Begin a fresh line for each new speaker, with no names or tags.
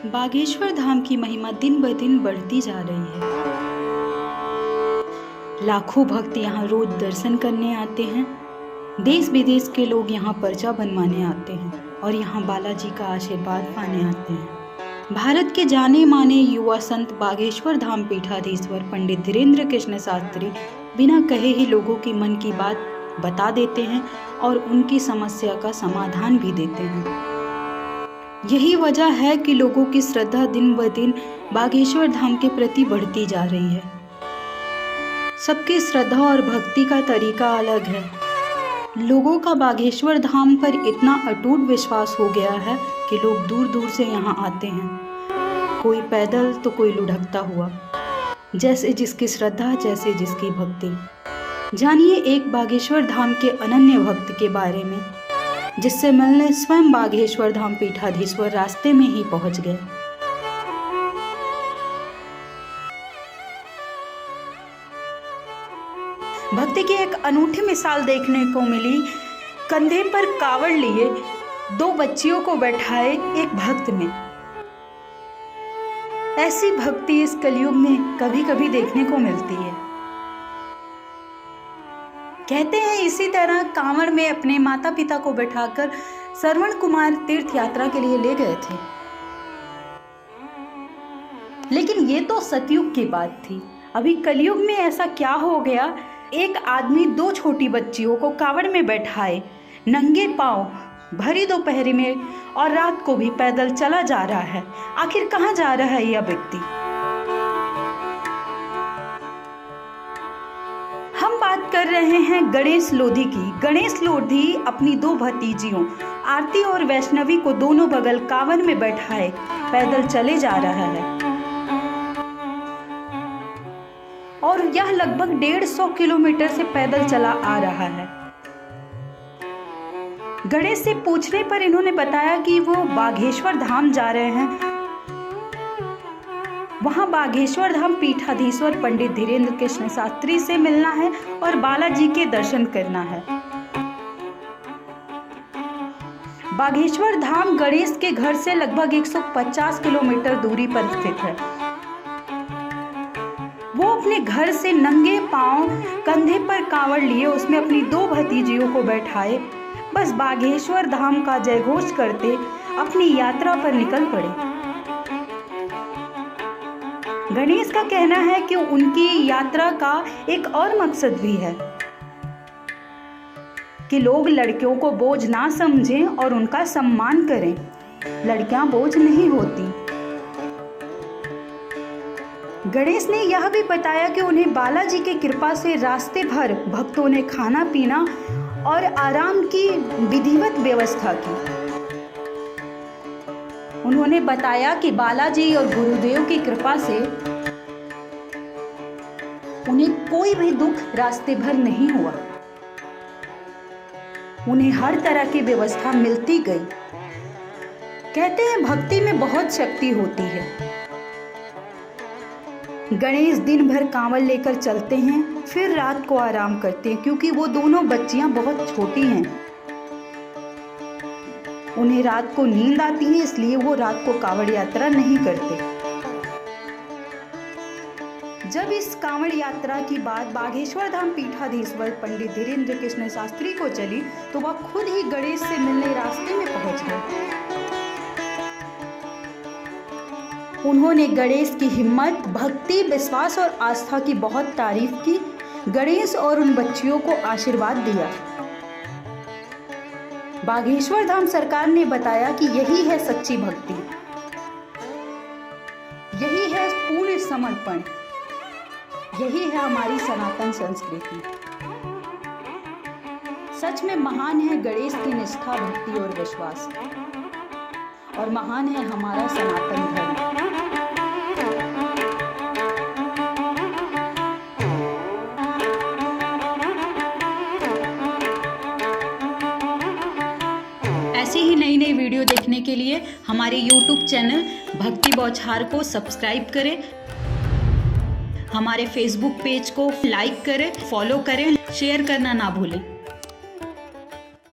बागेश्वर धाम की महिमा दिन ब दिन बढ़ती जा रही है। लाखों भक्त यहाँ रोज दर्शन करने आते हैं। देश विदेश के लोग यहाँ पर्चा बनवाने आते हैं और यहाँ बालाजी का आशीर्वाद पाने आते हैं। भारत के जाने माने युवा संत बागेश्वर धाम पीठाधीश्वर पंडित धीरेन्द्र कृष्ण शास्त्री बिना कहे ही लोगों की मन की बात बता देते हैं और उनकी समस्या का समाधान भी देते हैं। यही वजह है कि लोगों की श्रद्धा दिन ब दिन बागेश्वर धाम के प्रति बढ़ती जा रही है। सबकी श्रद्धा और भक्ति का तरीका अलग है। लोगों का बागेश्वर धाम पर इतना अटूट विश्वास हो गया है कि लोग दूर दूर से यहाँ आते हैं, कोई पैदल तो कोई लुढ़कता हुआ। जैसे जिसकी श्रद्धा, जैसे जिसकी भक्ति। जानिए एक बागेश्वर धाम के अनन्य भक्त के बारे में, जिससे मिलने स्वयं बागेश्वर धाम पीठाधीश्वर रास्ते में ही पहुंच गए। भक्ति की एक अनूठी मिसाल देखने को मिली। कंधे पर कावड़ लिए 2 बच्चियों को बैठाए एक भक्त में। ऐसी भक्ति इस कलयुग में कभी कभी देखने को मिलती है। कहते हैं इसी तरह कांवड़ में अपने माता पिता को बैठाकर श्रवण कुमार तीर्थ यात्रा के लिए ले गए थे। लेकिन ये तो सतयुग की बात थी। अभी कलयुग में ऐसा क्या हो गया, एक आदमी 2 छोटी बच्चियों को कांवड़ में बैठाए नंगे पांव भरी दोपहर में और रात को भी पैदल चला जा रहा है। आखिर कहाँ जा रहा है यह व्यक्ति? हम बात कर रहे हैं गणेश लोधी की। गणेश लोधी अपनी 2 भतीजियों आरती और वैष्णवी को दोनों बगल कांवड़ में बैठाए पैदल चले जा रहा है और यह लगभग 150 किलोमीटर से पैदल चला आ रहा है। गणेश से पूछने पर इन्होंने बताया कि वो बागेश्वर धाम जा रहे हैं। वहां बागेश्वर धाम पीठाधीश्वर पंडित धीरेन्द्र कृष्ण शास्त्री से मिलना है और बालाजी के दर्शन करना है। बागेश्वर धाम गणेश के घर से लगभग 150 किलोमीटर दूरी पर स्थित है। वो अपने घर से नंगे पांव कंधे पर कांवड़ लिए उसमें अपनी 2 भतीजियों को बैठाए बस बागेश्वर धाम का जयघोष करते अपनी यात्रा पर निकल पड़े। गणेश का कहना है कि उनकी यात्रा का एक और मकसद भी है कि लोग लड़कियों को बोझ ना समझें और उनका सम्मान करें। लड़कियां बोझ नहीं होती। गणेश ने यह भी बताया कि उन्हें बालाजी की कृपा से रास्ते भर भक्तों ने खाना पीना और आराम की विधिवत व्यवस्था की। उन्होंने बताया कि बालाजी और गुरुदेव की कृपा से उन्हें कोई भी दुख रास्ते भर नहीं हुआ। उन्हें हर तरह की व्यवस्था मिलती गई। कहते हैं भक्ति में बहुत शक्ति होती है। गणेश दिन भर कांवड़ लेकर चलते हैं, फिर रात को आराम करते हैं क्योंकि वो दोनों बच्चियां बहुत छोटी हैं। उन्हें रात को नींद आती है, इसलिए वो रात को कांवड़ यात्रा नहीं करते। जब इस कांवड़ यात्रा की बात बागेश्वर धाम पीठाधीश्वर पंडित धीरेन्द्र कृष्ण शास्त्री को चली तो वह खुद ही गणेश से मिलने रास्ते में पहुंच गए। उन्होंने गणेश की हिम्मत, भक्ति, विश्वास और आस्था की बहुत तारीफ की। गणेश और उन बच्चियों को आशीर्वाद दिया। बागेश्वर धाम सरकार ने बताया कि यही है सच्ची भक्ति, यही है पूर्ण समर्पण, यही है हमारी सनातन संस्कृति। सच में महान है गणेश की निष्ठा, भक्ति और विश्वास, और महान है हमारा सनातन धर्म। ऐसी ही नई नई वीडियो देखने के लिए हमारे YouTube चैनल भक्ति बौछार को सब्सक्राइब करें। हमारे Facebook पेज को लाइक करें, फॉलो करें, शेयर करना ना भूलें।